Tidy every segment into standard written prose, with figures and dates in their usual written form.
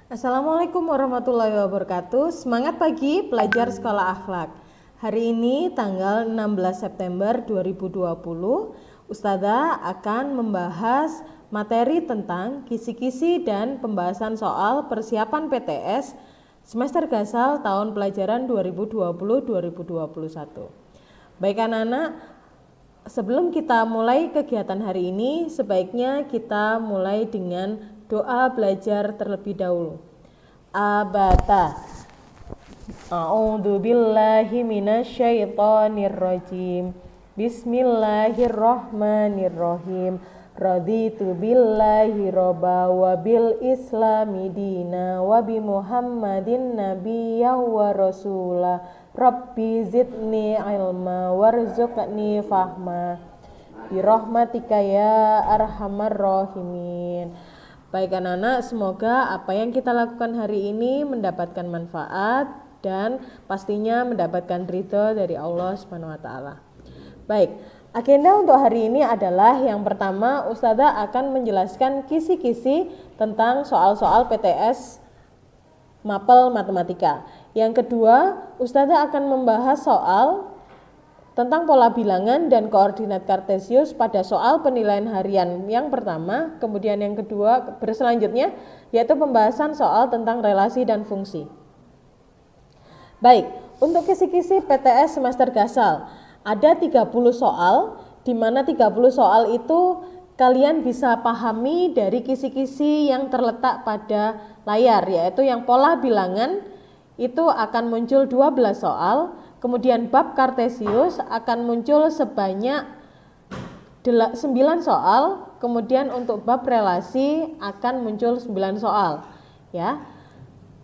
Assalamualaikum warahmatullahi wabarakatuh. Semangat pagi pelajar sekolah akhlak. Hari ini tanggal 16 September 2020, Ustazah akan membahas materi tentang kisi-kisi dan pembahasan soal persiapan PTS semester Gasal tahun pelajaran 2020-2021. Baik anak-anak, sebelum kita mulai kegiatan hari ini, sebaiknya kita mulai dengan doa belajar terlebih dahulu. Abata. A'udzu billahi minasyaitonir rajim. Bismillahirrahmanirrahim. Raditu billahi robba wa bil islami dina wa bi Muhammadin nabiyya wa rasula. Rabbi zidni ilma warzuqni fahma. Birahmatika ya arhamar rahimin. Baik anak-anak, semoga apa yang kita lakukan hari ini mendapatkan manfaat dan pastinya mendapatkan ridho dari Allah Subhanahu wa taala. Baik, agenda untuk hari ini adalah yang pertama, Ustazah akan menjelaskan kisi-kisi tentang soal-soal PTS Mapel Matematika. Yang kedua, Ustazah akan membahas soal tentang pola bilangan dan koordinat kartesius pada soal penilaian harian yang pertama, kemudian yang kedua berselanjutnya yaitu pembahasan soal tentang relasi dan fungsi. Baik, untuk kisi-kisi PTS semester Gasal ada 30 soal, di mana 30 soal itu kalian bisa pahami dari kisi-kisi yang terletak pada layar, yaitu yang pola bilangan itu akan muncul 12 soal. Kemudian bab kartesius akan muncul sebanyak 9 soal, kemudian untuk bab relasi akan muncul 9 soal. Ya.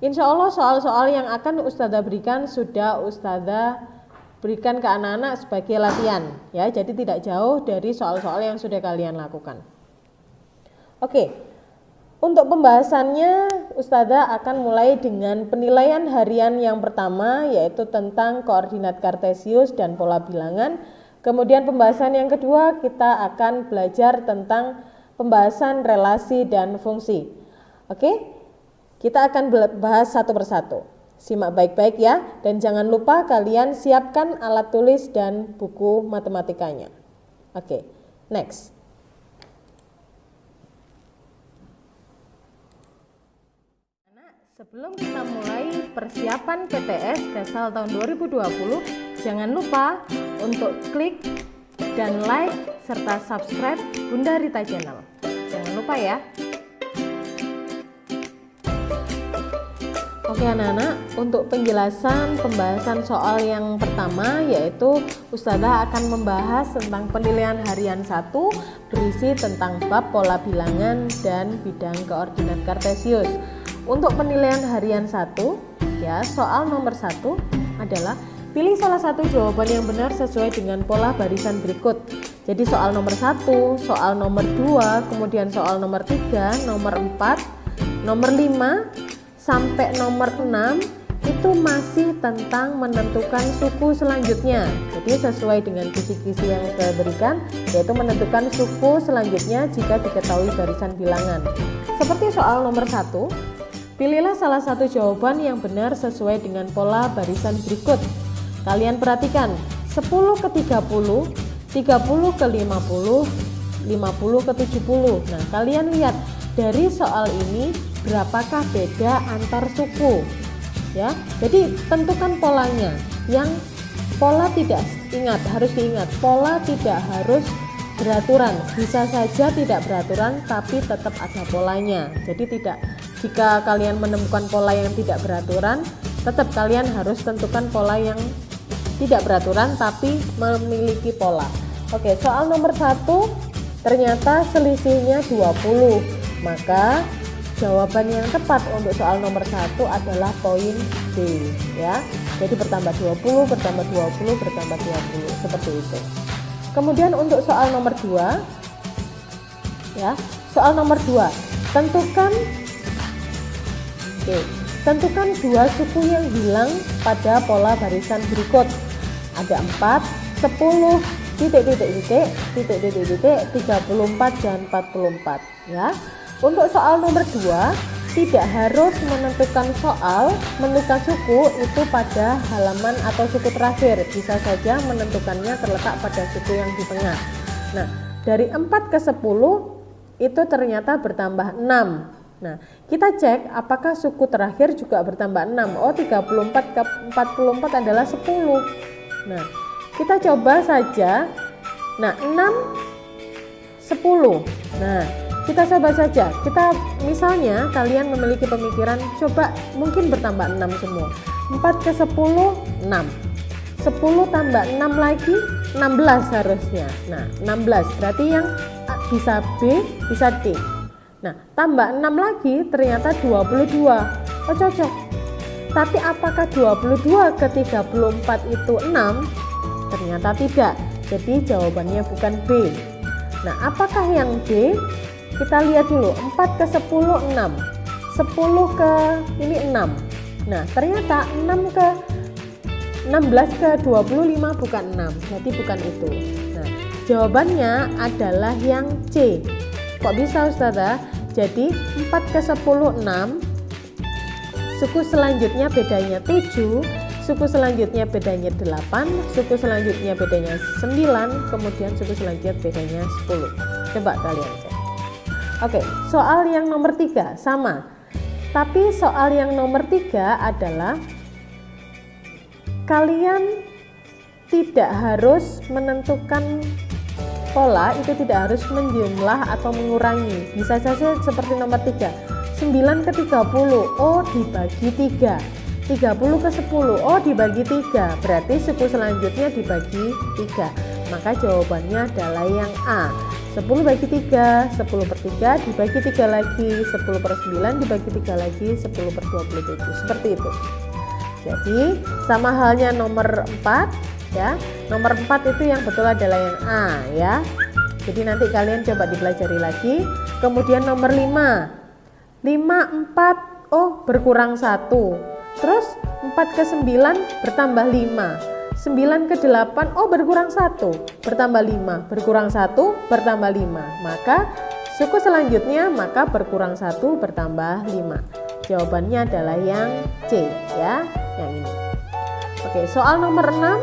Insya Allah soal-soal yang akan Ustazah berikan sudah Ustazah berikan ke anak-anak sebagai latihan, ya. Jadi tidak jauh dari soal-soal yang sudah kalian lakukan. Oke. Untuk pembahasannya, Ustazah akan mulai dengan penilaian harian yang pertama, yaitu tentang koordinat kartesius dan pola bilangan. Kemudian pembahasan yang kedua, kita akan belajar tentang pembahasan relasi dan fungsi. Oke, kita akan bahas satu persatu. Simak baik-baik ya, dan jangan lupa kalian siapkan alat tulis dan buku matematikanya. Oke, next. Sebelum kita mulai persiapan PTS Gasal tahun 2020, jangan lupa untuk klik dan like serta subscribe Bunda Rita Channel. Jangan lupa ya. Oke anak-anak, untuk penjelasan pembahasan soal yang pertama yaitu Ustazah akan membahas tentang penilaian harian 1 berisi tentang bab pola bilangan dan bidang koordinat kartesius. Untuk penilaian harian 1, ya, soal nomor 1 adalah pilih salah satu jawaban yang benar sesuai dengan pola barisan berikut. Jadi soal nomor 1, soal nomor 2, kemudian soal nomor 3, nomor 4, nomor 5 sampai nomor 6 itu masih tentang menentukan suku selanjutnya. Jadi sesuai dengan kisi-kisi yang saya berikan, yaitu menentukan suku selanjutnya jika diketahui barisan bilangan. Seperti soal nomor 1, pilihlah salah satu jawaban yang benar sesuai dengan pola barisan berikut. Kalian perhatikan, 10 ke 30, 30 ke 50, 50 ke 70. Nah, kalian lihat dari soal ini berapakah beda antar suku. Ya, jadi tentukan polanya. Yang pola tidak harus diingat, pola tidak harus beraturan, bisa saja tidak beraturan tapi tetap ada polanya. Jadi jika kalian menemukan pola yang tidak beraturan, tetap kalian harus tentukan pola yang tidak beraturan tapi memiliki pola. Oke, soal nomor 1 ternyata selisihnya 20. Maka jawaban yang tepat untuk soal nomor 1 adalah poin D, ya. Jadi bertambah 20, bertambah 20, bertambah 20, seperti itu. Kemudian untuk soal nomor 2, ya, soal nomor 2, tentukan dua suku yang hilang pada pola barisan berikut. Ada 4, 10, titik, 34 dan 44, ya. Untuk soal nomor 2, tidak harus menentukan suku itu pada halaman atau suku terakhir. Bisa saja menentukannya terletak pada suku yang di tengah. Nah, dari 4 ke 10 itu ternyata bertambah 6. Nah, kita cek apakah suku terakhir juga bertambah 6. Oh, 34 ke 44 adalah 10. Nah, kita coba saja. Nah, 6, 10. Nah, kita coba saja. Kita misalnya kalian memiliki pemikiran coba mungkin bertambah 6 semua. 4 ke 10, 6. 10 tambah 6 lagi 16 harusnya. Nah, 16 berarti yang bisa B, bisa D. Nah, tambah 6 lagi ternyata 22. Oh, cocok. Tapi apakah 22 ke 34 itu 6? Ternyata tidak. Jadi jawabannya bukan B. Nah, apakah yang D? Kita lihat dulu, 4 ke 10, 6. 10 ke ini 6. Nah, ternyata 16 ke 25 bukan 6, berarti bukan itu. Nah, jawabannya adalah yang C. Kok bisa, Ustazah? Jadi 4 ke 10, 6. Suku selanjutnya bedanya 7, suku selanjutnya bedanya 8, suku selanjutnya bedanya 9, kemudian suku selanjutnya bedanya 10. Coba kalian cek. Oke, soal yang nomor 3 sama. Tapi soal yang nomor 3 adalah kalian tidak harus menentukan pola, itu tidak harus menjumlah atau mengurangi. Bisa saja seperti nomor 3. 9 ke 30, oh dibagi 3. 30 ke 10, oh dibagi 3. Berarti suku selanjutnya dibagi 3. Maka jawabannya adalah yang A. 10 bagi 3, 10 per 3 dibagi 3 lagi, 10 per 9 dibagi 3 lagi, 10 per 27. Seperti itu. Jadi sama halnya nomor 4 ya. Nomor 4 itu yang betul adalah yang A ya. Jadi nanti kalian coba dipelajari lagi. Kemudian nomor 5. 5, 4, oh berkurang 1. Terus 4 ke 9 bertambah 5. 9 ke 8, oh berkurang 1, bertambah 5, berkurang 1, bertambah 5. Maka suku selanjutnya maka berkurang 1, bertambah 5. Jawabannya adalah yang C ya, yang ini. Oke, soal nomor 6.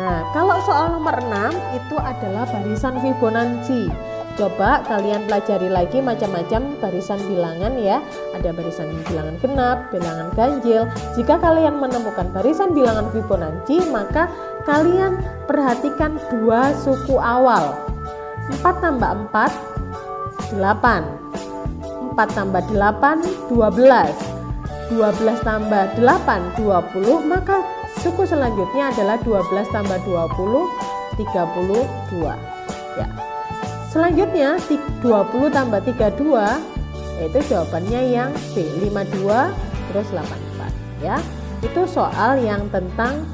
Nah, kalau soal nomor 6 itu adalah barisan Fibonacci. Coba kalian pelajari lagi macam-macam barisan bilangan ya. Ada barisan bilangan genap, bilangan ganjil. Jika kalian menemukan barisan bilangan Fibonacci, maka kalian perhatikan dua suku awal. 4 tambah 4, 8. 4 tambah 8, 12. 12 tambah 8, 20. Maka suku selanjutnya adalah 12 tambah 20, 32. Ya. Selanjutnya 20 tambah 32, yaitu jawabannya yang B, 52 terus 84 ya. Itu soal yang tentang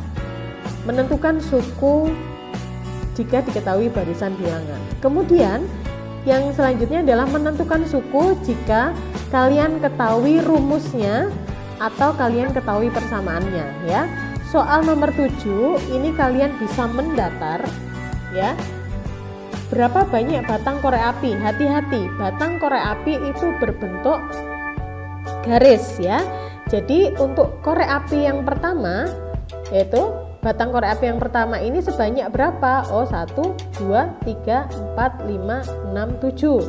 menentukan suku jika diketahui barisan bilangan. Kemudian yang selanjutnya adalah menentukan suku jika kalian ketahui rumusnya atau kalian ketahui persamaannya ya. Soal nomor 7 ini kalian bisa mendatar ya. Berapa banyak batang korek api? Hati-hati, batang korek api itu berbentuk garis ya. Jadi untuk korek api yang pertama, yaitu batang korek api yang pertama ini sebanyak berapa? Oh 1, 2, 3, 4, 5, 6, 7.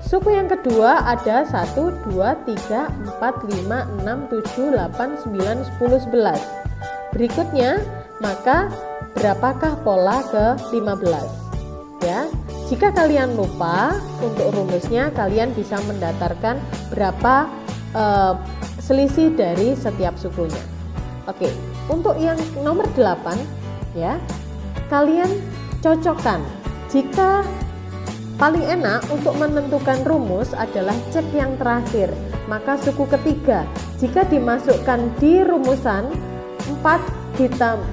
Suku yang kedua ada 1, 2, 3, 4, 5, 6, 7, 8, 9, 10, 11. Berikutnya, maka berapakah pola ke-15? Ya, jika kalian lupa untuk rumusnya, kalian bisa mendatarkan berapa selisih dari setiap sukunya. Oke, untuk yang nomor 8 ya, kalian cocokkan. Jika paling enak untuk menentukan rumus adalah cek yang terakhir, maka suku ketiga jika dimasukkan di rumusan 4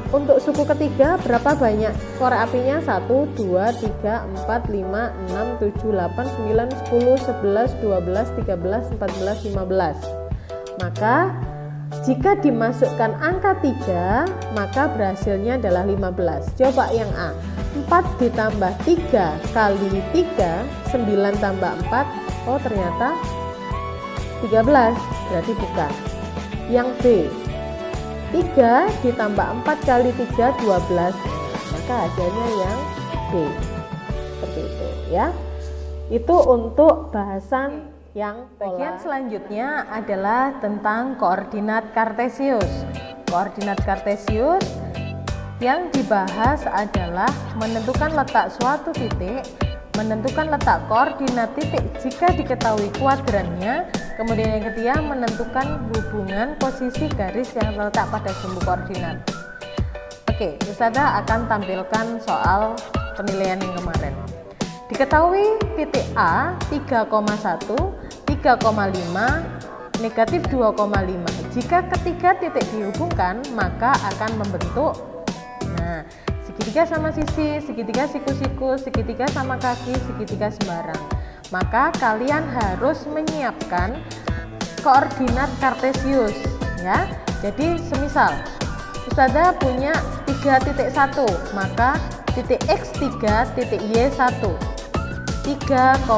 untuk suku ketiga berapa banyak korek apinya? 1, 2, 3, 4, 5, 6, 7, 8, 9, 10, 11, 12, 13, 14, 15. Maka jika dimasukkan angka 3 maka berhasilnya adalah 15. Coba yang A, 4 ditambah 3 kali 3, 9 tambah 4. Oh ternyata 13, berarti bukan. Yang B, 3 ditambah 4 kali 3, 12, maka hasilnya yang B. Seperti itu ya. Itu untuk bahasan yang bagian selanjutnya adalah tentang koordinat kartesius. Koordinat kartesius yang dibahas adalah menentukan letak suatu titik, menentukan letak koordinat titik jika diketahui kuadrannya, kemudian yang ketiga menentukan hubungan posisi garis yang terletak pada sumbu koordinat. Oke, Ustazah akan tampilkan soal penilaian yang kemarin. Diketahui titik A 3,1, 3,5, negatif 2,5. Jika ketiga titik dihubungkan, maka akan membentuk segitiga sama sisi, segitiga siku-siku, segitiga sama kaki, segitiga sembarang. Maka kalian harus menyiapkan koordinat kartesius ya. Jadi semisal Ustazah punya 3.1, maka titik X3, titik Y1, 3,1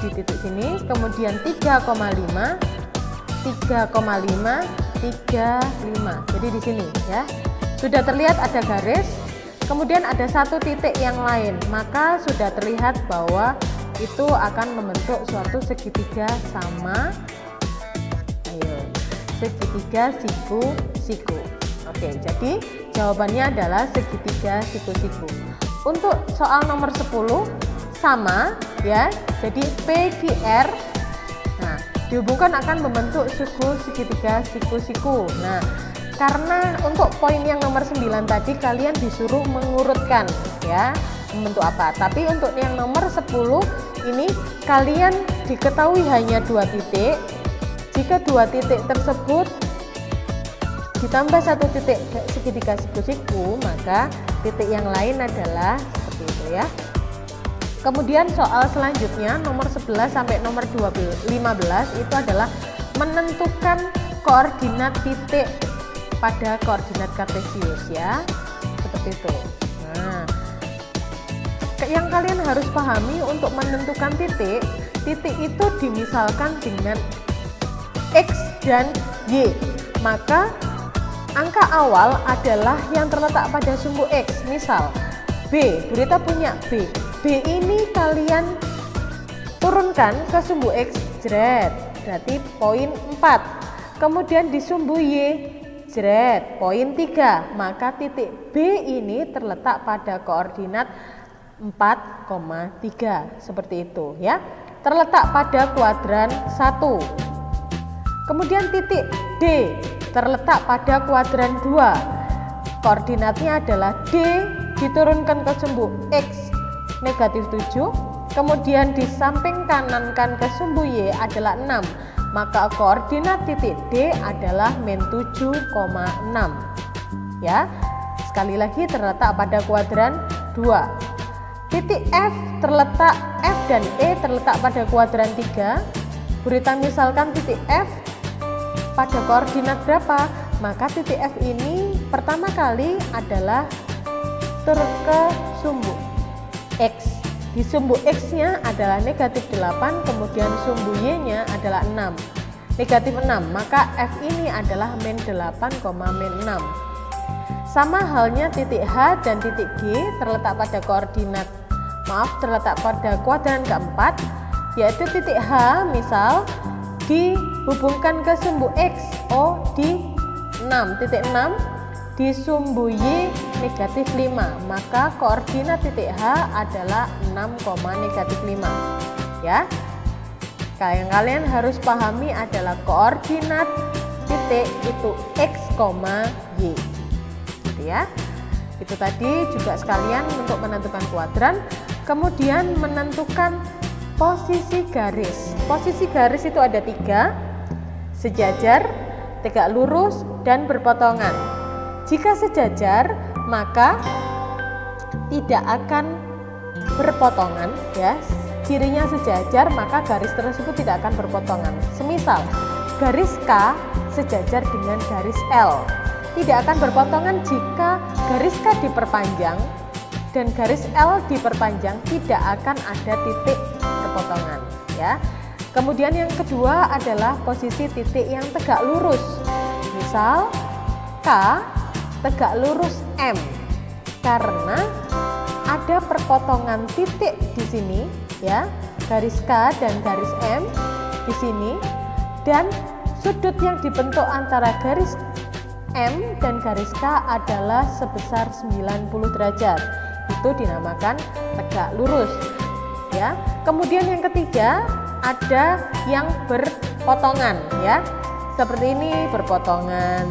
di titik sini, kemudian 3,5, 3,5, 35. Jadi di sini ya. Sudah terlihat ada garis, kemudian ada satu titik yang lain, maka sudah terlihat bahwa itu akan membentuk suatu segitiga sama, segitiga siku-siku. Oke, jadi jawabannya adalah segitiga siku-siku. Untuk soal nomor 10 sama ya, jadi PQR, nah dihubungkan akan membentuk segitiga siku-siku. Nah, karena untuk poin yang nomor 9 tadi kalian disuruh mengurutkan ya, membentuk apa. Tapi untuk yang nomor 10 ini kalian diketahui hanya 2 titik. Jika 2 titik tersebut ditambah 1 titik segitiga siku-siku, maka titik yang lain adalah seperti itu ya. Kemudian soal selanjutnya nomor 11 sampai nomor 15 itu adalah menentukan koordinat titik pada koordinat kartesius ya, seperti itu. Nah, yang kalian harus pahami untuk menentukan titik itu dimisalkan dengan X dan Y, maka angka awal adalah yang terletak pada sumbu X. Misal B, Burita punya B ini kalian turunkan ke sumbu X, jret, berarti poin 4. Kemudian di sumbu Y, jret, poin 3, maka titik B ini terletak pada koordinat 4,3 seperti itu ya, terletak pada kuadran 1. Kemudian titik D terletak pada kuadran 2, koordinatnya adalah D diturunkan ke sumbu X negatif 7, kemudian di samping kanankan ke sumbu Y adalah 6, maka koordinat titik D adalah -7,6 ya. Sekali lagi terletak pada kuadran 2. Titik F dan E terletak pada kuadran 3. Burita misalkan titik F pada koordinat berapa? Maka titik F ini pertama kali adalah turun ke sumbu X. Di sumbu X-nya adalah negatif 8, kemudian sumbu Y-nya adalah 6, negatif 6, maka F ini adalah -8,6. Sama halnya titik H dan titik G terletak pada terletak pada kuadran keempat, yaitu titik H misal dihubungkan ke sumbu X, di 6, titik 6, di sumbu Y negatif 5, maka koordinat titik H adalah 6,-5 ya. Yang kalian harus pahami adalah koordinat titik itu X, Y gitu ya. Itu tadi juga sekalian untuk menentukan kuadran. Kemudian menentukan posisi garis. Posisi garis itu ada 3, sejajar, tegak lurus, dan berpotongan. Jika sejajar maka tidak akan berpotongan ya, cirinya sejajar maka garis tersebut tidak akan berpotongan. Semisal garis K sejajar dengan garis L, tidak akan berpotongan. Jika garis K diperpanjang dan garis L diperpanjang, tidak akan ada titik perpotongan ya. Kemudian yang kedua adalah posisi titik yang tegak lurus. Misal K tegak lurus M, karena ada perpotongan titik di sini ya, garis K dan garis M di sini, dan sudut yang dibentuk antara garis M dan garis K adalah sebesar 90 derajat. Itu dinamakan tegak lurus ya. Kemudian yang ketiga ada yang berpotongan ya. Seperti ini berpotongan.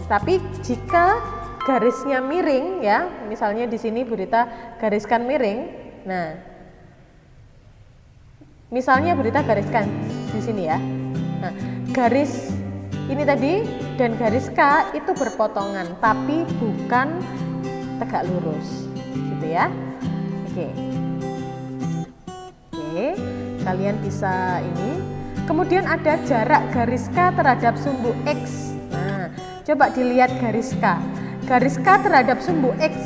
Tapi jika garisnya miring ya, misalnya di sini Bu Rita gariskan miring. Nah, misalnya Bu Rita gariskan di sini ya. Nah, garis ini tadi dan garis K itu berpotongan tapi bukan tegak lurus, gitu ya. Oke, kalian bisa ini. Kemudian ada jarak garis K terhadap sumbu X. Nah, coba dilihat garis K. Garis K terhadap sumbu X.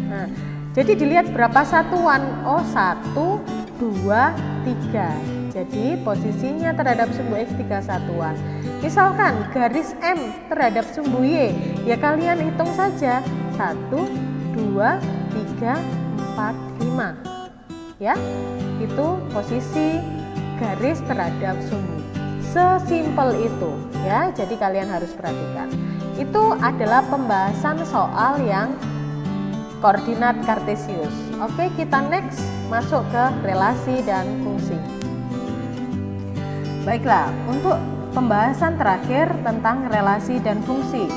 Nah, jadi dilihat berapa satuan? Oh, 1, 2, 3. Jadi posisinya terhadap sumbu X 3 satuan. Misalkan garis M terhadap sumbu Y, ya kalian hitung saja 1, 2, 3, 4, 5. Ya, itu posisi garis terhadap sumbu. Sesimpel itu ya, jadi kalian harus perhatikan. Itu adalah pembahasan soal yang koordinat kartesius. Oke, kita next masuk ke relasi dan fungsi. Baiklah, untuk pembahasan terakhir tentang relasi dan fungsi.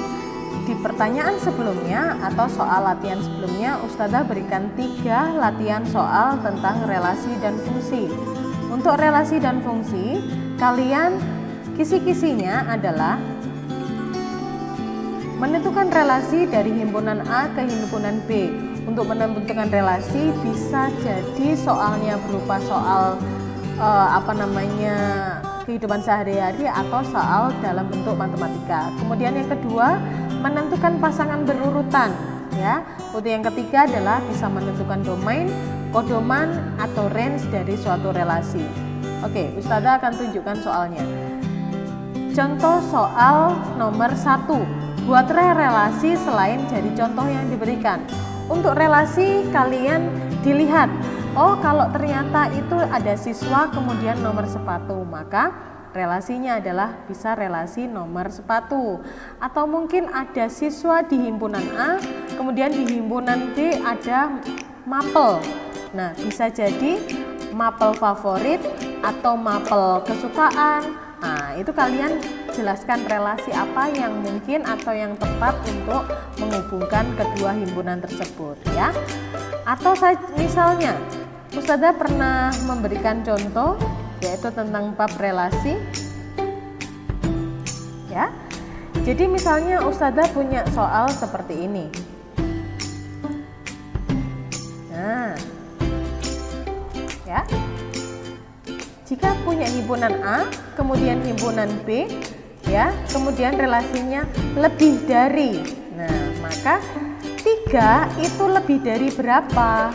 Di pertanyaan sebelumnya atau soal latihan sebelumnya, Ustazah berikan 3 latihan soal tentang relasi dan fungsi. Untuk relasi dan fungsi, kalian kisi-kisinya adalah menentukan relasi dari himpunan A ke himpunan B. Untuk menentukan relasi bisa jadi soalnya berupa soal kehidupan sehari-hari atau soal dalam bentuk matematika. Kemudian yang kedua, menentukan pasangan berurutan ya. Untuk yang ketiga adalah bisa menentukan domain, kodoman atau range dari suatu relasi. Oke, Ustazah akan tunjukkan soalnya. Contoh soal nomor 1. Buatlah relasi selain dari contoh yang diberikan. Untuk relasi kalian dilihat, oh kalau ternyata itu ada siswa kemudian nomor sepatu, maka relasinya adalah bisa relasi nomor sepatu. Atau mungkin ada siswa di himpunan A, kemudian di himpunan D ada mapel. Nah, bisa jadi mapel favorit atau mapel kesukaan. Nah, itu kalian jelaskan relasi apa yang mungkin atau yang tepat untuk menghubungkan kedua himpunan tersebut ya. Atau misalnya Ustazah pernah memberikan contoh yaitu tentang bab relasi ya. Jadi misalnya Ustazah punya soal seperti ini. Nah, ya. Jika punya himpunan A, kemudian himpunan B, ya, kemudian relasinya lebih dari. Nah, maka 3 itu lebih dari berapa?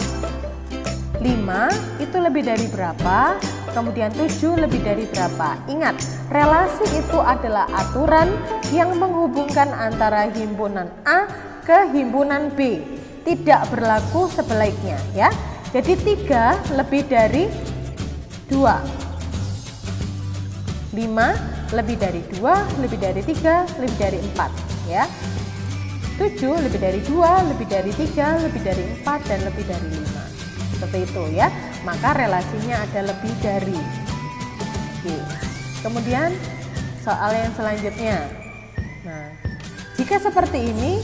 5 itu lebih dari berapa? Kemudian 7 lebih dari berapa? Ingat, relasi itu adalah aturan yang menghubungkan antara himpunan A ke himpunan B. Tidak berlaku sebaliknya, ya. Jadi 3 lebih dari 2. 5 lebih dari 2, lebih dari 3, lebih dari 4 ya. 7 lebih dari 2, lebih dari 3, lebih dari 4 dan lebih dari 5. Seperti itu ya. Maka relasinya ada lebih dari. Oke. Kemudian soal yang selanjutnya. Nah, jika seperti ini,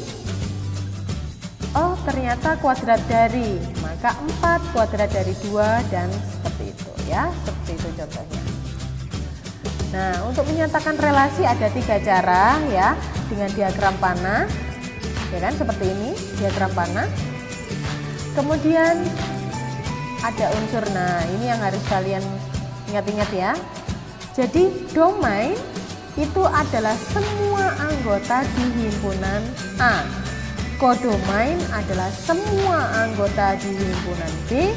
oh ternyata kuadrat dari, maka 4 kuadrat dari 2 dan seperti itu ya. Seperti itu contohnya. Nah, untuk menyatakan relasi ada 3 cara ya, dengan diagram panah, ya kan, seperti ini diagram panah. Kemudian ada unsur, nah ini yang harus kalian ingat-ingat ya. Jadi domain itu adalah semua anggota di himpunan A. Kodomain adalah semua anggota di himpunan B.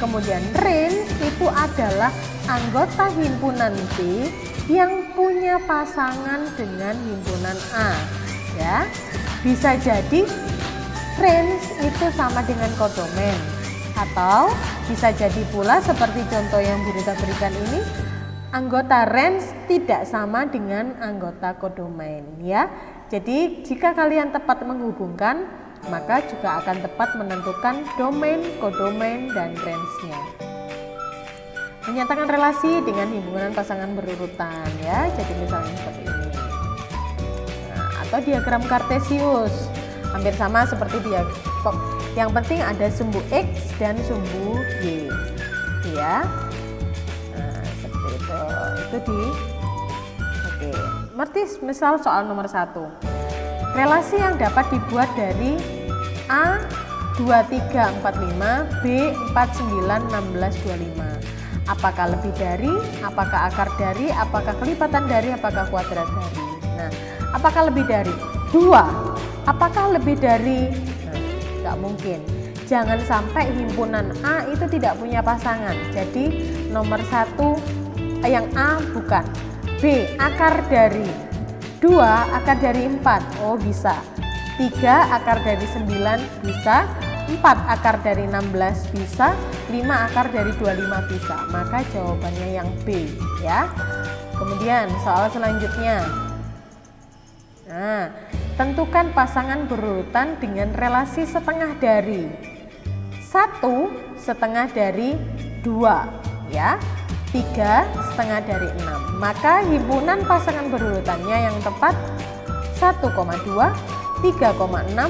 Kemudian range itu adalah anggota himpunan B yang punya pasangan dengan himpunan A, ya. Bisa jadi range itu sama dengan kodomain, atau bisa jadi pula seperti contoh yang Burita berikan ini, anggota range tidak sama dengan anggota kodomain, ya. Jadi jika kalian tepat menghubungkan, maka juga akan tepat menentukan domain, kodomain, dan range-nya. Menyatakan relasi dengan hubungan pasangan berurutan, ya. Jadi misalnya seperti ini. Nah, atau diagram kartesius, hampir sama seperti diagram. Yang penting ada sumbu X dan sumbu Y, ya. Nah, seperti itu. Itu di. Oke. Misal soal nomor 1. Relasi yang dapat dibuat dari A 2345, B 49 16 25. Apakah lebih dari, apakah akar dari, apakah kelipatan dari, apakah kuadrat dari. Nah, apakah lebih dari? 2. Apakah lebih dari? Nah, nggak mungkin. Jangan sampai himpunan A itu tidak punya pasangan. Jadi nomor 1 yang A bukan. B akar dari 2 akar dari 4. Oh bisa. 3 akar dari 9 bisa. 4 akar dari 16 bisa, 5 akar dari 25 bisa. Maka jawabannya yang B, ya. Kemudian soal selanjutnya. Nah, tentukan pasangan berurutan dengan relasi setengah dari 1 setengah dari 2, ya. 3 setengah dari 6. Maka himpunan pasangan berurutannya yang tepat 1,2, 3,6,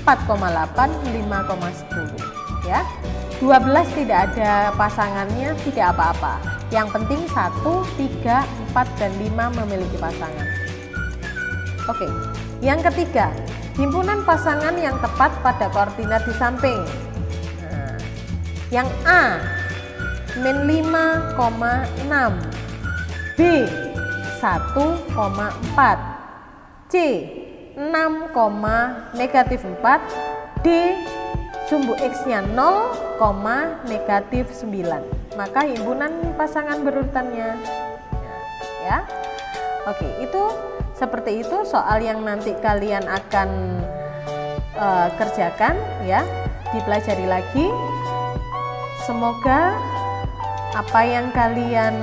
4,8, 5,10, ya. 12 tidak ada pasangannya, tidak apa-apa. Yang penting 1, 3, 4, dan 5 memiliki pasangan. Oke, yang ketiga, himpunan pasangan yang tepat pada koordinat di samping. Nah, yang A min 5,6, B 1,4, C 6, -4, D sumbu X-nya 0, -9. Maka himpunan pasangan berurutannya, ya. Oke, itu seperti itu soal yang nanti kalian akan kerjakan, ya. Dipelajari lagi. Semoga apa yang kalian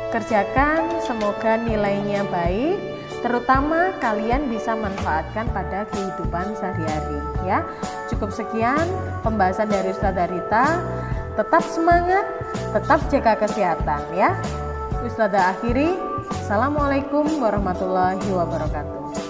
kerjakan semoga nilainya baik. Terutama kalian bisa manfaatkan pada kehidupan sehari-hari, ya. Cukup sekian pembahasan dari Ustazah Rita. Tetap semangat, tetap jaga kesehatan, ya. Ustazah akhiri. Assalamualaikum warahmatullahi wabarakatuh.